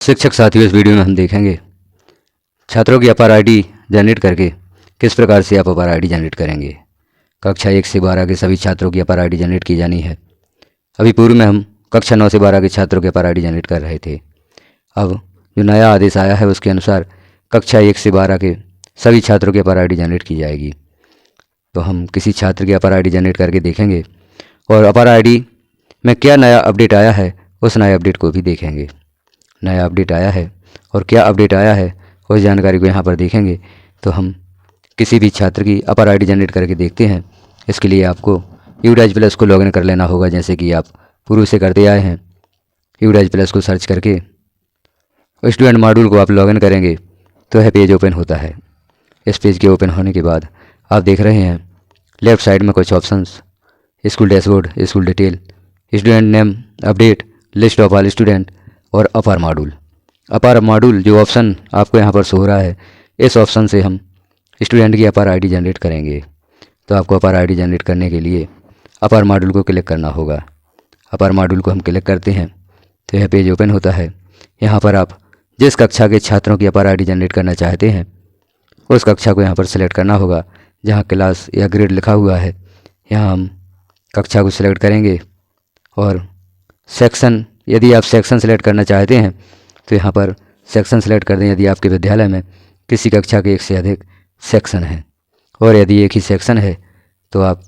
शिक्षक साथियों, इस वीडियो में हम देखेंगे छात्रों की अपार आईडी जनरेट करके किस प्रकार से आप अपार आईडी जनरेट करेंगे। कक्षा 1 से 12 के सभी छात्रों की अपार आईडी जनरेट की जानी है। अभी पूर्व में हम कक्षा 9 से 12 के छात्रों की अपार आईडी जनरेट कर रहे थे। अब जो नया आदेश आया है उसके अनुसार कक्षा 1 से 12 के सभी छात्रों की अपार आईडी जनरेट की जाएगी। तो हम किसी छात्र की अपार आईडी जनरेट करके देखेंगे और अपार आईडी में क्या नया अपडेट आया है उस नए अपडेट को भी देखेंगे। नया अपडेट आया है और क्या अपडेट आया है उस जानकारी को यहाँ पर देखेंगे। तो हम किसी भी छात्र की अपार आईडी जनरेट करके देखते हैं। इसके लिए आपको यूडाइज प्लस को लॉगिन कर लेना होगा, जैसे कि आप पूर्व से करते आए हैं। यूडाइज प्लस को सर्च करके स्टूडेंट मॉड्यूल को आप लॉगिन करेंगे तो यह पेज ओपन होता है। इस पेज के ओपन होने के बाद आप देख रहे हैं लेफ़्ट साइड में कुछ options, school dashboard, school detail, student name, update, list of all student और अपार मॉड्यूल। अपार मॉड्यूल जो ऑप्शन आपको यहाँ पर शो हो रहा है, इस ऑप्शन से हम स्टूडेंट की अपार आईडी जनरेट करेंगे। तो आपको अपार आईडी जनरेट करने के लिए अपार मॉड्यूल को क्लिक करना होगा। अपार मॉड्यूल को हम क्लिक करते हैं तो यह पेज ओपन होता है। यहाँ पर आप जिस कक्षा के छात्रों की अपार आईडी जनरेट करना चाहते हैं उस कक्षा को यहाँ पर सेलेक्ट करना होगा। जहाँ क्लास या ग्रेड लिखा हुआ है यहाँ हम कक्षा को सिलेक्ट करेंगे और सेक्शन, यदि आप सेक्शन सेलेक्ट करना चाहते हैं तो यहाँ पर सेक्शन सेलेक्ट कर दें। यदि आपके विद्यालय में किसी कक्षा के 1 से अधिक सेक्शन हैं और यदि एक ही सेक्शन है तो आप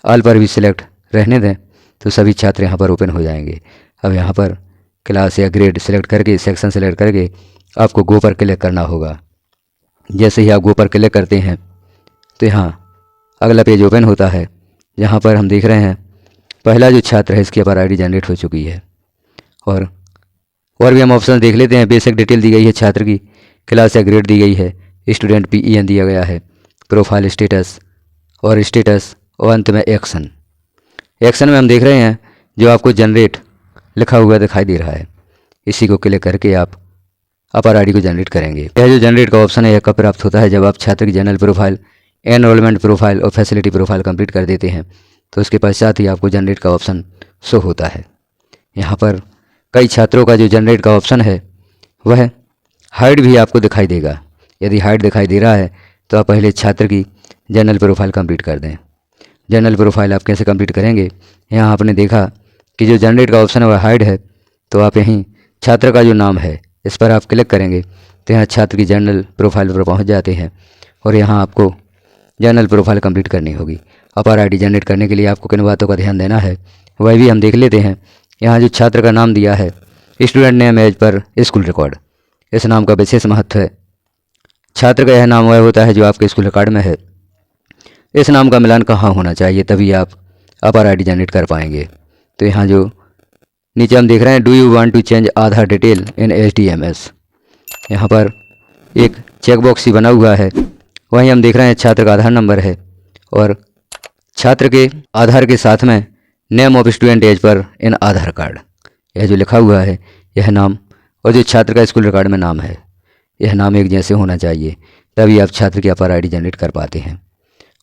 ऑल पर भी सिलेक्ट रहने दें, तो सभी छात्र यहाँ पर ओपन हो जाएंगे। अब यहाँ पर क्लास या ग्रेड सेलेक्ट करके, सेक्शन सेलेक्ट करके आपको गो पर क्लिक करना होगा। जैसे ही आप गो पर क्लिक करते हैं तो यहाँ अगला पेज ओपन होता है। यहाँ पर हम देख रहे हैं पहला जो छात्र है इसकी अपार आईडी जनरेट हो चुकी है। और भी हम ऑप्शन देख लेते हैं। बेसिक डिटेल दी गई है छात्र की, क्लास या ग्रेड दी गई है, स्टूडेंट PEN दिया गया है, प्रोफाइल स्टेटस और अंत में एक्शन। एक्शन में हम देख रहे हैं जो आपको जनरेट लिखा हुआ दिखाई दे रहा है, इसी को क्लिक करके आप अपार आईडी को जनरेट करेंगे। यह जो जनरेट का ऑप्शन है यह कब प्राप्त होता है? जब आप छात्र की जनरल प्रोफाइल, एनरोलमेंट प्रोफाइल और फैसिलिटी प्रोफाइल कंप्लीट कर देते हैं तो उसके पश्चात ही आपको जनरेट का ऑप्शन शो होता है। यहाँ पर कई छात्रों का जो जनरेट का ऑप्शन है वह हाइड भी आपको दिखाई देगा। यदि हाइड दिखाई दे रहा है तो आप पहले छात्र की जनरल प्रोफाइल कंप्लीट कर दें। जनरल प्रोफाइल आप कैसे कंप्लीट करेंगे? यहाँ आपने देखा कि जो जनरेट का ऑप्शन है वह हाइड है, तो आप यहीं छात्र का जो नाम है इस पर आप क्लिक करेंगे तो यहाँ छात्र की जनरल प्रोफाइल पर पहुँच जाते हैं और यहाँ आपको जनरल प्रोफाइल कंप्लीट करनी होगी। अपार आईडी जनरेट करने के लिए आपको किन बातों का ध्यान देना है वह भी हम देख लेते हैं। यहाँ जो छात्र का नाम दिया है, student name as per school record, इस नाम का विशेष महत्व है। छात्र का यह नाम वह होता है जो आपके स्कूल रिकॉर्ड में है। इस नाम का मिलान कहाँ होना चाहिए, तभी आप अपार आईडी जनरेट कर पाएंगे। तो यहाँ जो नीचे हम देख रहे हैं, do you want to change Aadhaar detail in HTMS, यहाँ पर एक चेकबॉक्स ही बना हुआ है। वहीं हम देख रहे हैं छात्र का आधार नंबर है और छात्र के आधार के साथ में name of student as per in Aadhaar card, यह जो लिखा हुआ है यह नाम और जो छात्र का स्कूल रिकॉर्ड में नाम है यह नाम एक जैसे होना चाहिए, तभी आप छात्र की अपार आईडी जनरेट कर पाते हैं।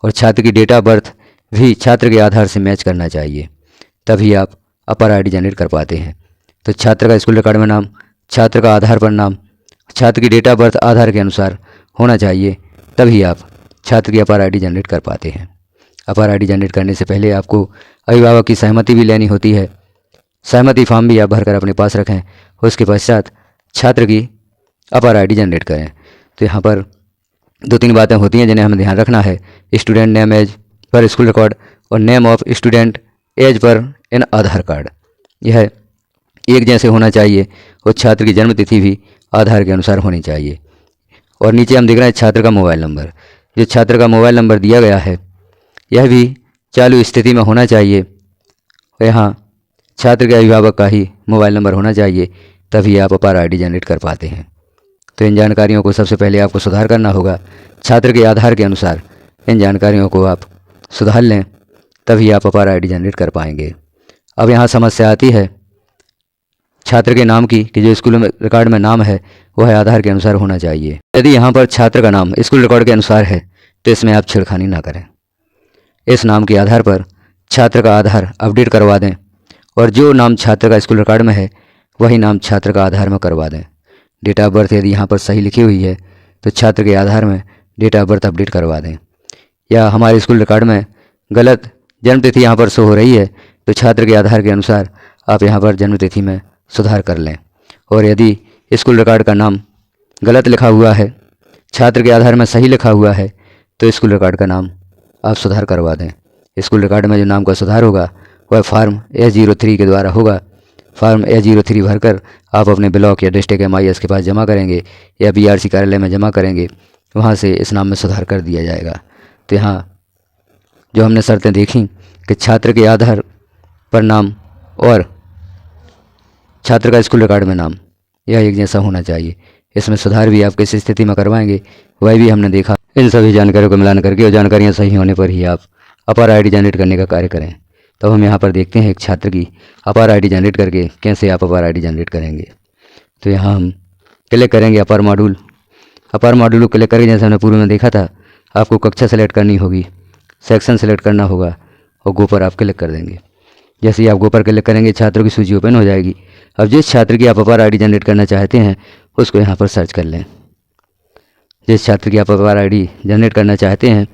और छात्र की डेट ऑफ बर्थ भी छात्र के आधार से मैच करना चाहिए, तभी आप अपार आईडी जनरेट कर पाते हैं। तो छात्र का स्कूल रिकॉर्ड में नाम, छात्र का आधार पर नाम, छात्र की डेट ऑफ बर्थ आधार के अनुसार होना चाहिए, तभी आप छात्र की अपार आईडी जनरेट कर पाते हैं। अपार आईडी जनरेट करने से पहले आपको अभिभावक की सहमति भी लेनी होती है। सहमति फॉर्म भी आप भरकर अपने पास रखें। उसके पश्चात छात्र की अपार आईडी जनरेट करें। तो यहाँ पर 2-3 बातें होती हैं जिन्हें हमें ध्यान रखना है। Student name as per school record और name of student as per in Aadhaar card, यह एक जैसे होना चाहिए और छात्र की जन्म तिथि भी आधार के अनुसार होनी चाहिए। और नीचे हम देख रहे हैं छात्र का मोबाइल नंबर, जो छात्र का मोबाइल नंबर दिया गया है यह भी चालू स्थिति में होना चाहिए। यहाँ छात्र के अभिभावक का ही मोबाइल नंबर होना चाहिए, तभी आप अपार आईडी जनरेट कर पाते हैं। तो इन जानकारियों को सबसे पहले आपको सुधार करना होगा। छात्र के आधार के अनुसार इन जानकारियों को आप सुधार लें, तभी आप अपार आईडी जनरेट कर पाएंगे। अब यहाँ समस्या आती है छात्र के नाम की कि जो स्कूल में रिकॉर्ड में नाम है वह आधार के अनुसार होना चाहिए। यदि यहाँ पर छात्र का नाम स्कूल रिकॉर्ड के अनुसार है तो इसमें आप छेड़खानी ना करें। इस नाम के आधार पर छात्र का आधार अपडेट करवा दें और जो नाम छात्र का स्कूल रिकॉर्ड में है वही नाम छात्र का आधार में करवा दें। डेट ऑफ बर्थ यदि यहाँ पर सही लिखी हुई है तो छात्र के आधार में डेट ऑफ बर्थ अपडेट करवा दें। या हमारे स्कूल रिकॉर्ड में गलत जन्मतिथि यहाँ पर शो हो रही है तो छात्र के आधार के अनुसार आप यहाँ पर जन्मतिथि में सुधार कर लें। और यदि स्कूल रिकॉर्ड का नाम गलत लिखा हुआ है, छात्र के आधार में सही लिखा हुआ है, तो स्कूल रिकॉर्ड का नाम आप सुधार करवा दें। स्कूल रिकॉर्ड में जो नाम का सुधार होगा वह फार्म A03 के द्वारा होगा। फार्म A03 भरकर आप अपने ब्लॉक या डिस्ट्रिक्ट MIS के पास जमा करेंगे या BRC कार्यालय में जमा करेंगे, वहाँ से इस नाम में सुधार कर दिया जाएगा। तो यहाँ जो हमने शर्तें देखी कि छात्र के आधार पर नाम और छात्र का स्कूल रिकॉर्ड में नाम यह एक जैसा होना चाहिए। इसमें सुधार भी आप किस स्थिति में करवाएंगे वह भी हमने देखा। इन सभी जानकारियों को मिलान करके और जानकारियाँ सही होने पर ही आप अपार ID जनरेट करने का कार्य करें। तो हम यहाँ पर देखते हैं एक छात्र की अपार ID जनरेट करके कैसे आप अपार ID जनरेट करेंगे। तो यहाँ हम क्लिक करेंगे अपार मॉड्यूल। अपार मॉड्यूल को क्लिक करके जैसे हमने पूर्व में देखा था, आपको कक्षा सेलेक्ट करनी होगी, सेक्शन सेलेक्ट करना होगा और गो पर आप क्लिक कर देंगे। जैसे ही आप गो पर क्लिक करेंगे छात्रों की सूची ओपन हो जाएगी। अब जिस छात्र की आप अपार ID जनरेट करना चाहते हैं उसको यहाँ पर सर्च कर लें। जिस छात्र की आप अपार ID जनरेट करना चाहते हैं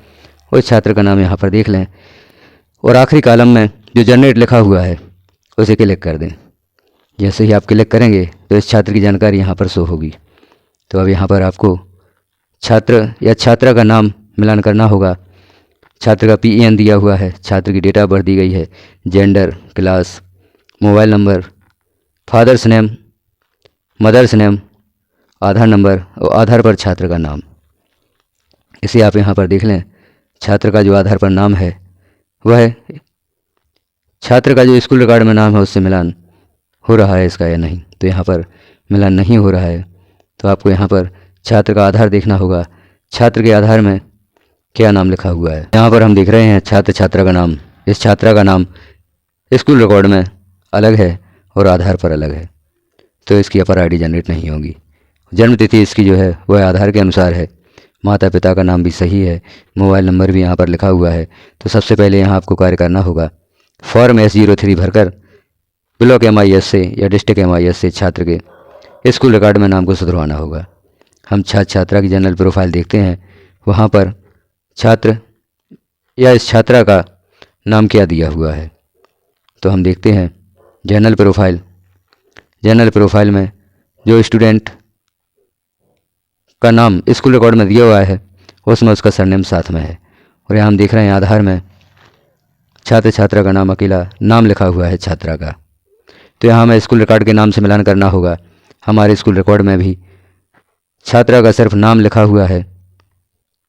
उस छात्र का नाम यहाँ पर देख लें और आखिरी कॉलम में जो जनरेट लिखा हुआ है उसे क्लिक कर दें। जैसे ही आप क्लिक करेंगे तो इस छात्र की जानकारी यहाँ पर शो होगी। तो अब यहाँ पर आपको छात्र या छात्रा का नाम मिलान करना होगा। छात्र का PEN दिया हुआ है, छात्र की डेट ऑफ बर्थ दी गई है, gender, class, mobile number, father's name, mother's name, Aadhaar number और आधार पर छात्र का नाम। इसे आप यहाँ पर देख लें। छात्र का जो आधार पर नाम है वह छात्र का जो स्कूल रिकॉर्ड में नाम है उससे मिलान हो रहा है इसका या नहीं। तो यहाँ पर मिलान नहीं हो रहा है तो आपको यहाँ पर छात्र का आधार देखना होगा। छात्र के आधार में क्या नाम लिखा हुआ है। यहाँ पर हम देख रहे हैं छात्र छात्रा का नाम। इस छात्रा का नाम स्कूल रिकॉर्ड में अलग है और आधार पर अलग है, तो इसकी अपार ID जनरेट नहीं होगी। जन्मतिथि इसकी जो है वह आधार के अनुसार है। माता पिता का नाम भी सही है, मोबाइल नंबर भी यहाँ पर लिखा हुआ है। तो सबसे पहले यहाँ आपको कार्य करना होगा, फॉर्म S03 भरकर ब्लॉक MIS से या डिस्ट्रिक्ट MIS से छात्र के स्कूल रिकॉर्ड में नाम को सुधरवाना होगा। हम छात्र छात्रा की जनरल प्रोफाइल देखते हैं, वहाँ पर छात्र या इस छात्रा का नाम क्या दिया हुआ है। तो हम देखते हैं जनरल प्रोफाइल। जनरल प्रोफाइल में जो स्टूडेंट का नाम स्कूल रिकॉर्ड में दिया हुआ है उसमें उसका सरनेम साथ में है। और यहाँ हम देख रहे हैं आधार में छात्र छात्रा का नाम अकेला नाम लिखा हुआ है छात्रा का। तो यहाँ हमें स्कूल रिकॉर्ड के नाम से मिलान करना होगा। हमारे स्कूल रिकॉर्ड में भी छात्रा का सिर्फ नाम लिखा हुआ है,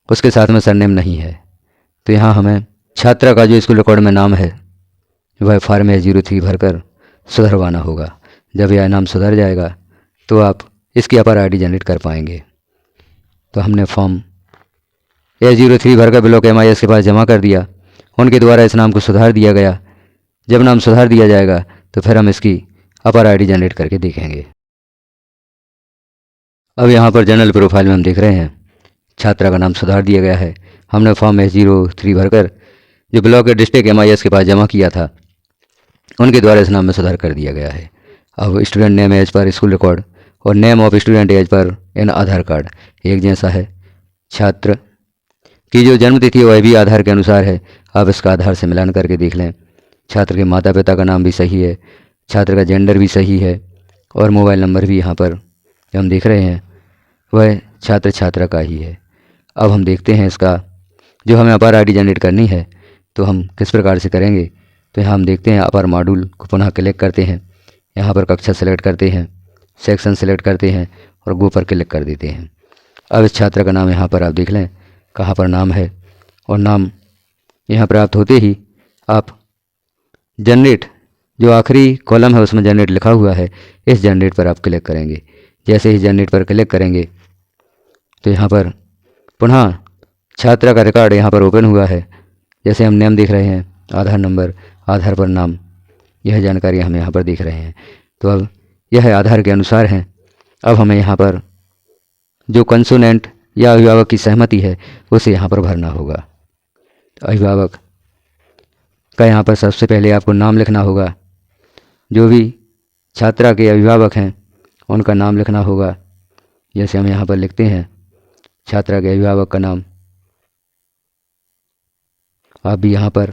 उसके साथ में सरनेम नहीं है। तो यहाँ हमें छात्रा का जो स्कूल रिकॉर्ड में नाम है वह फॉर्म A03 भरकर सुधरवाना होगा। जब यह नाम सुधर जाएगा तो आप इसकी अपार ID जनरेट कर पाएंगे। तो हमने फॉर्म A03 भरकर ब्लॉक MIS के पास जमा कर दिया, उनके द्वारा इस नाम को सुधार दिया गया। जब नाम सुधार दिया जाएगा तो फिर हम इसकी अपार ID जनरेट करके देखेंगे। अब यहाँ पर जनरल प्रोफाइल में हम देख रहे हैं छात्रा का नाम सुधार दिया गया है। हमने फॉर्म S03 भरकर जो ब्लॉक डिस्ट्रिक्ट MIS के पास जमा किया था उनके द्वारा इस नाम में सुधार कर दिया गया है। अब student name as per school record और name of student as per in Aadhaar card एक जैसा है। छात्र की जो जन्मतिथि वह भी आधार के अनुसार है। आप इसका आधार से मिलान करके देख लें। छात्र के माता पिता का नाम भी सही है, छात्र का जेंडर भी सही है और मोबाइल नंबर भी यहाँ पर जो हम देख रहे हैं वह छात्र छात्रा का ही है। अब हम देखते हैं इसका जो हमें अपार ID जनरेट करनी है तो हम किस प्रकार से करेंगे। तो यहाँ हम देखते हैं अपार मॉड्यूल को पुनः क्लिक करते हैं, यहाँ पर कक्षा सेलेक्ट करते हैं, सेक्शन सेलेक्ट करते हैं और गो पर क्लिक कर देते हैं। अब इस छात्र का नाम यहाँ पर आप देख लें कहाँ पर नाम है और नाम यहाँ प्राप्त होते ही आप जनरेट जो आखिरी कॉलम है उसमें जनरेट लिखा हुआ है, इस जनरेट पर आप क्लिक करेंगे। जैसे ही जनरेट पर क्लिक करेंगे तो यहाँ पर पुनः छात्रा का रिकॉर्ड यहाँ पर ओपन हुआ है। जैसे हम नेम देख रहे हैं, आधार नंबर, आधार पर नाम, यह जानकारी हम यहाँ पर देख रहे हैं। तो अब यह आधार के अनुसार हैं। अब हमें यहाँ पर जो कंसोनेंट या अभिभावक की सहमति है उसे यहाँ पर भरना होगा। अभिभावक का यहाँ पर सबसे पहले आपको नाम लिखना होगा। जो भी छात्रा के अभिभावक हैं उनका नाम लिखना होगा। जैसे हम यहाँ पर लिखते हैं छात्रा के अभिभावक का नाम, आप भी यहाँ पर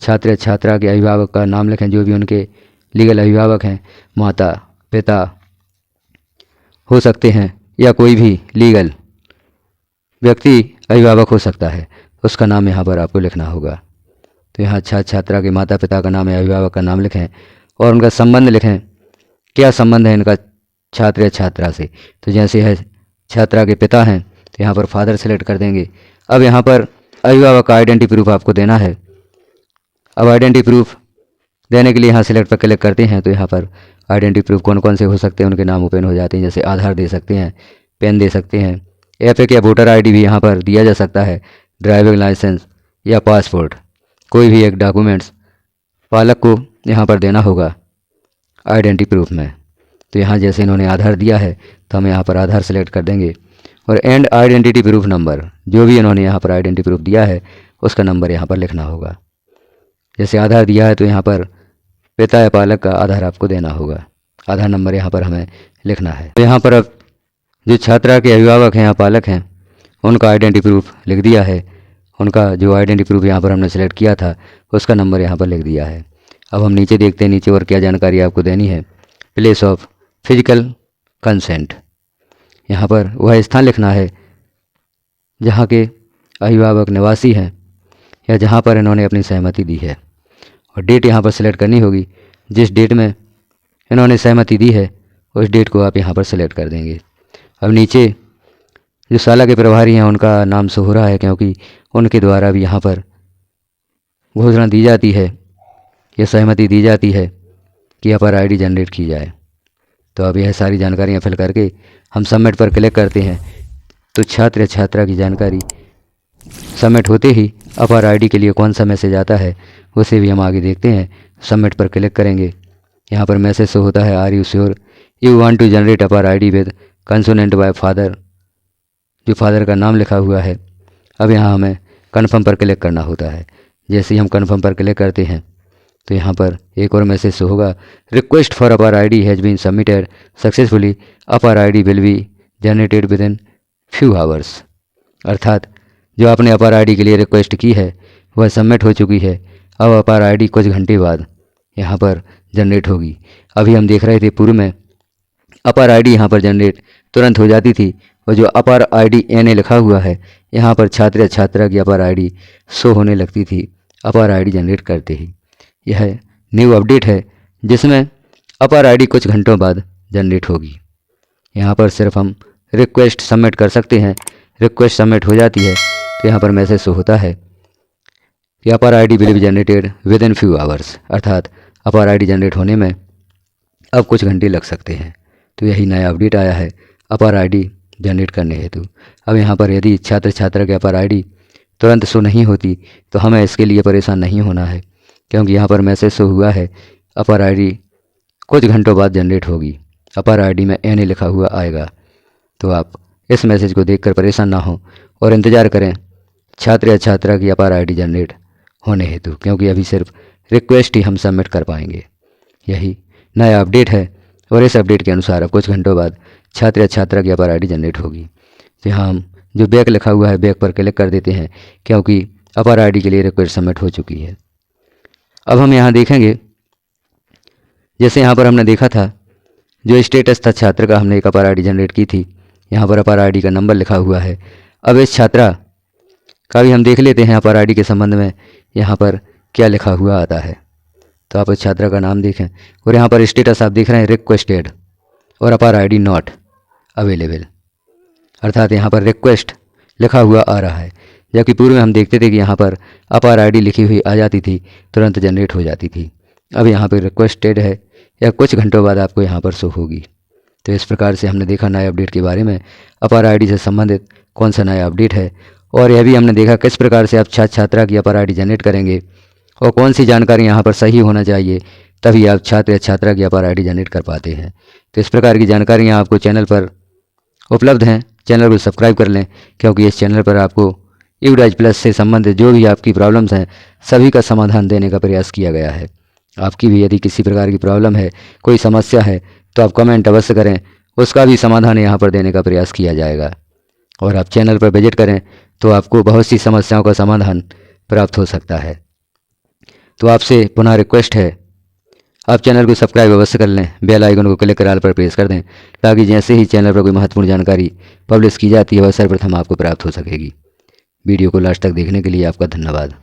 छात्र या छात्रा के अभिभावक का नाम लिखें, जो भी उनके लीगल अभिभावक हैं, माता पिता हो सकते हैं या कोई भी लीगल व्यक्ति अभिभावक हो सकता है, उसका नाम यहाँ पर आपको लिखना होगा। तो यहाँ छात्रा के माता पिता का नाम या अभिभावक का नाम लिखें और उनका संबंध लिखें, क्या संबंध है इनका छात्र या छात्रा से। तो जैसे है छात्रा के पिता हैं तो यहाँ पर फादर सेलेक्ट कर देंगे। अब यहाँ पर अभिभावक का आइडेंटिटी प्रूफ आपको देना है। अब आइडेंटिटी प्रूफ देने के लिए यहाँ सेलेक्ट पर क्लिक करते हैं तो यहाँ पर आइडेंटिटी प्रूफ कौन कौन से हो सकते हैं उनके नाम ओपन हो जाते हैं। जैसे आधार दे सकते हैं, पेन दे सकते हैं, एपिक या वोटर आईडी भी यहाँ पर दिया जा सकता है, ड्राइविंग लाइसेंस या पासपोर्ट, कोई भी एक डॉक्यूमेंट्स पालक को यहाँ पर देना होगा आइडेंटिटी प्रूफ में। तो यहाँ जैसे इन्होंने आधार दिया है तो हम यहाँ पर आधार सेलेक्ट कर देंगे और एंड आइडेंटिटी प्रूफ नंबर, जो भी इन्होंने यहाँ पर आइडेंटिटी प्रूफ दिया है उसका नंबर यहाँ पर लिखना होगा। जैसे आधार दिया है तो यहाँ पर पिता या पालक का आधार आपको देना होगा, आधार नंबर यहाँ पर हमें लिखना है। तो यहाँ पर अब जो छात्रा के अभिभावक हैं या पालक हैं उनका आइडेंटिटी प्रूफ लिख दिया है, उनका जो आइडेंटिटी प्रूफ यहाँ पर हमने सेलेक्ट किया था उसका नंबर यहाँ पर लिख दिया है। अब हम नीचे देखते हैं नीचे और क्या जानकारी आपको देनी है। प्लेस ऑफ फिजिकल कंसेंट, यहाँ पर वह स्थान लिखना है जहाँ के अभिभावक निवासी हैं या जहाँ पर इन्होंने अपनी सहमति दी है, और डेट यहाँ पर सेलेक्ट करनी होगी। जिस डेट में इन्होंने सहमति दी है उस डेट को आप यहाँ पर सेलेक्ट कर देंगे। अब नीचे जो शाला के प्रभारी हैं उनका नाम शो हो रहा है क्योंकि उनके द्वारा भी यहाँ पर घोषणा दी जाती है या सहमति दी जाती है कि अपर आईडी जनरेट की जाए। तो अब यह सारी जानकारियाँ फिल करके हम सबमिट पर क्लिक करते हैं तो छात्र या छात्रा की जानकारी सबमिट होते ही अपर आईडी के लिए कौन सा मैसेज आता है उसे भी हम आगे देखते हैं। सबमिट पर क्लिक करेंगे, यहाँ पर मैसेज शो होता है are you sure you want to generate APAAR ID with consent by father, जो फादर का नाम लिखा हुआ है। अब यहाँ हमें कन्फर्म पर क्लिक करना होता है। जैसे ही हम कन्फर्म पर क्लिक करते हैं तो यहाँ पर एक और मैसेज शो होगा, request for APAAR ID has been submitted successfully, APAAR ID will be generated within few hours. अर्थात जो आपने अपर आईडी के लिए रिक्वेस्ट की है वह सबमिट हो चुकी है। अब अपर आईडी कुछ घंटे बाद यहाँ पर जनरेट होगी। अभी हम देख रहे थे पूर्व में अपर आईडी यहाँ पर जनरेट तुरंत हो जाती थी और जो अपर आईडी एन लिखा हुआ है यहाँ पर छात्र या छात्रा की अपर आईडी शो होने लगती थी अपर आईडी जनरेट करते ही। यह न्यू अपडेट है जिसमें अपर आईडी कुछ घंटों बाद जनरेट होगी। यहाँ पर सिर्फ हम रिक्वेस्ट सबमिट कर सकते हैं। रिक्वेस्ट सबमिट हो जाती है तो यहाँ पर मैसेज शो होता है कि APAAR ID will be generated within few hours, अर्थात अपर आईडी जनरेट होने में अब कुछ घंटे लग सकते हैं। तो यही नया अपडेट आया है अपर आईडी जनरेट करने हेतु। अब यहाँ पर यदि छात्र छात्रा के अपर आईडी तुरंत शो नहीं होती तो हमें इसके लिए परेशान नहीं होना है, क्योंकि यहाँ पर मैसेज शो हुआ है अपर आईडी कुछ घंटों बाद जनरेट होगी, अपर आईडी में एन लिखा हुआ आएगा। तो आप इस मैसेज को देखकर परेशान ना हो और इंतज़ार करें छात्र या छात्रा की अपर आईडी जनरेट होने हेतु, क्योंकि अभी सिर्फ रिक्वेस्ट ही हम सबमिट कर पाएंगे। यही नया अपडेट है और इस अपडेट के अनुसार अब कुछ घंटों बाद छात्र या छात्रा की अपर आईडी जनरेट होगी। तो यहाँ हम जो बैक लिखा हुआ है बैक पर क्लिक कर देते हैं क्योंकि अपर आईडी के लिए रिक्वेस्ट सबमिट हो चुकी है। अब हम यहाँ देखेंगे जैसे यहाँ पर हमने देखा था जो स्टेटस था छात्र का, हमने एक अपर आईडी जनरेट की थी, यहाँ पर अपर आईडी का नंबर लिखा हुआ है। अब इस छात्रा का भी हम देख लेते हैं अपर आईडी के संबंध में यहाँ पर क्या लिखा हुआ आता है। तो आप इस छात्रा का नाम देखें और यहाँ पर स्टेटस आप देख रहे हैं रिक्वेस्टेड और अपर आईडी नॉट अवेलेबल, अर्थात यहाँ पर रिक्वेस्ट लिखा हुआ आ रहा है, जबकि पूर्व में हम देखते थे कि यहाँ पर अपर आईडी लिखी हुई आ जाती थी, तुरंत जनरेट हो जाती थी। अब यहाँ पर रिक्वेस्टेड है या कुछ घंटों बाद आपको यहाँ पर शो होगी। तो इस प्रकार से हमने देखा नए अपडेट के बारे में, अपर आईडी से संबंधित कौन सा नया अपडेट है, और यह भी हमने देखा किस प्रकार से आप छात्र छात्रा की अपर आईडी जनरेट करेंगे और कौन सी जानकारी यहाँ पर सही होना चाहिए, तभी आप छात्र या छात्रा की अपर आईडी जनरेट कर पाते हैं। तो इस प्रकार की जानकारियाँ आपको चैनल पर उपलब्ध हैं। चैनल को सब्सक्राइब कर लें, क्योंकि इस चैनल पर आपको यूडाइज प्लस से संबंधित जो भी आपकी प्रॉब्लम्स हैं सभी का समाधान देने का प्रयास किया गया है। आपकी भी यदि किसी प्रकार की प्रॉब्लम है, कोई समस्या है, तो आप कमेंट अवश्य करें, उसका भी समाधान यहाँ पर देने का प्रयास किया जाएगा। और आप चैनल पर विजिट करें तो आपको बहुत सी समस्याओं का समाधान प्राप्त हो सकता है। तो आपसे पुनः रिक्वेस्ट है, आप चैनल को सब्सक्राइब अवश्य कर लें, बेल आइकन को क्लिक कर ऑल पर प्रेस कर दें, ताकि जैसे ही चैनल पर कोई महत्वपूर्ण जानकारी पब्लिश की जाती है वह सर्वप्रथम आपको प्राप्त हो सकेगी। वीडियो को लास्ट तक देखने के लिए आपका धन्यवाद।